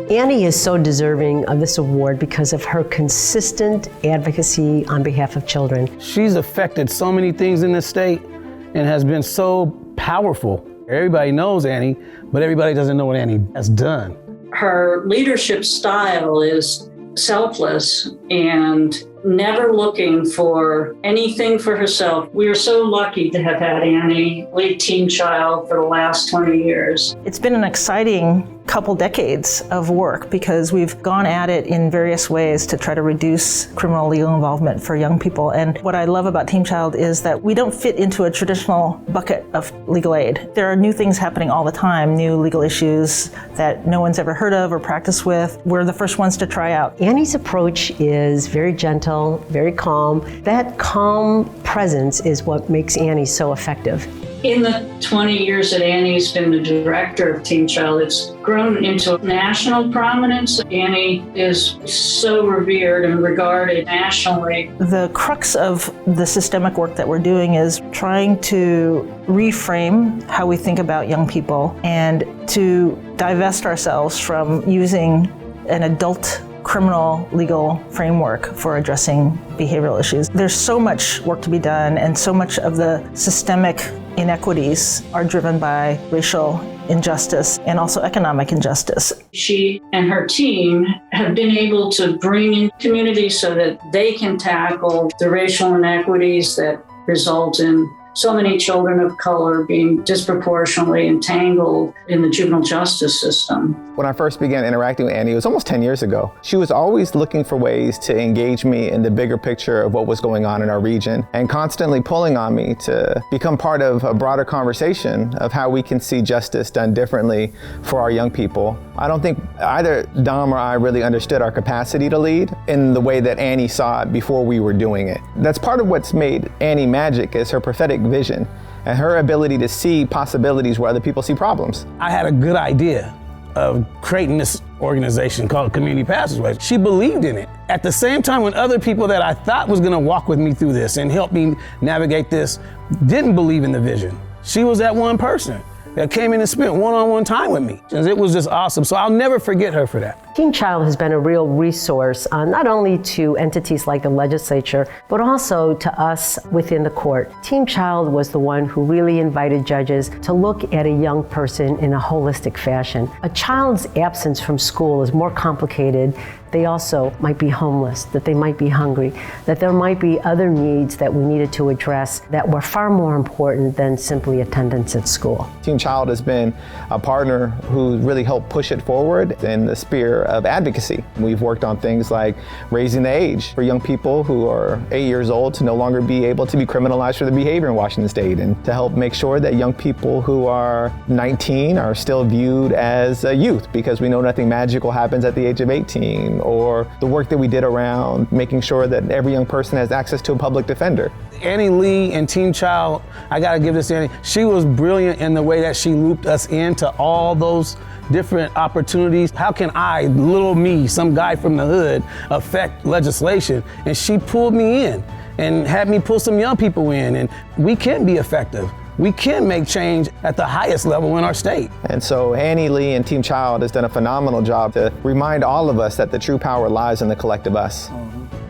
Annie is so deserving of this award because of her consistent advocacy on behalf of children. She's affected so many things in this state and has been so powerful. Everybody knows Annie, but everybody doesn't know what Annie has done. Her leadership style is selfless and never looking for anything for herself. We are so lucky to have had Annie lead Teen Child for the last 20 years. It's been an exciting couple decades of work because we've gone at it in various ways to try to reduce criminal legal involvement for young people. And what I love about Teen Child is that we don't fit into a traditional bucket of legal aid. There are new things happening all the time, new legal issues that no one's ever heard of or practiced with. We're the first ones to try out. Annie's approach is very gentle, very calm. That calm presence is what makes Annie so effective. In the 20 years that Annie's been the director of Teen Child, it's grown into national prominence. Annie is so revered and regarded nationally. The crux of the systemic work that we're doing is trying to reframe how we think about young people and to divest ourselves from using an adult criminal legal framework for addressing behavioral issues. There's so much work to be done, and so much of the systemic inequities are driven by racial injustice and also economic injustice. She and her team have been able to bring in communities so that they can tackle the racial inequities that result in so many children of color being disproportionately entangled in the juvenile justice system. When I first began interacting with Annie, it was almost 10 years ago. She was always looking for ways to engage me in the bigger picture of what was going on in our region and constantly pulling on me to become part of a broader conversation of how we can see justice done differently for our young people. I don't think either Dom or I really understood our capacity to lead in the way that Annie saw it before we were doing it. That's part of what's made Annie magic, is her prophetic vision and her ability to see possibilities where other people see problems. I had a good idea of creating this organization called Community Passageways. She believed in it. At the same time, when other people that I thought was gonna walk with me through this and help me navigate this didn't believe in the vision, she was that one person that came in and spent one-on-one time with me. It was just awesome, so I'll never forget her for that. Teen Child has been a real resource, not only to entities like the legislature, but also to us within the court. Teen Child was the one who really invited judges to look at a young person in a holistic fashion. A child's absence from school is more complicated. They also might be homeless, that they might be hungry, that there might be other needs that we needed to address that were far more important than simply attendance at school. Teen Child has been a partner who really helped push it forward in the sphere of advocacy. We've worked on things like raising the age for young people who are 8 years old to no longer be able to be criminalized for their behavior in Washington State, and to help make sure that young people who are 19 are still viewed as a youth, because we know nothing magical happens at the age of 18. Or the work that we did around making sure that every young person has access to a public defender. Annie Lee and Teen Child, I gotta give this to Annie. She was brilliant in the way that she looped us into all those different opportunities. How can I, little me, some guy from the hood, affect legislation? And she pulled me in and had me pull some young people in, and we can be effective. We can make change at the highest level in our state. And so Annie Lee and Teen Child has done a phenomenal job to remind all of us that the true power lies in the collective us.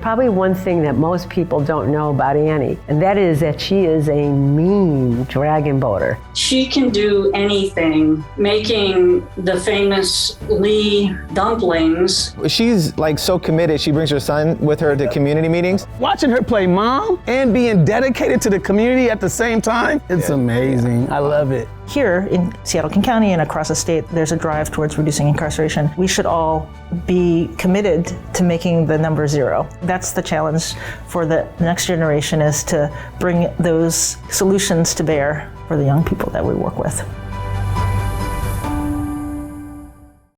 Probably one thing that most people don't know about Annie, and that is that she is a mean dragon boater. She can do anything, making the famous Lee dumplings. She's like so committed, she brings her son with her to community meetings. Watching her play mom and being dedicated to the community at the same time, it's amazing. I love it. Here in Seattle, King County, and across the state, there's a drive towards reducing incarceration. We should all be committed to making the number zero. That's the challenge for the next generation, is to bring those solutions to bear for the young people that we work with.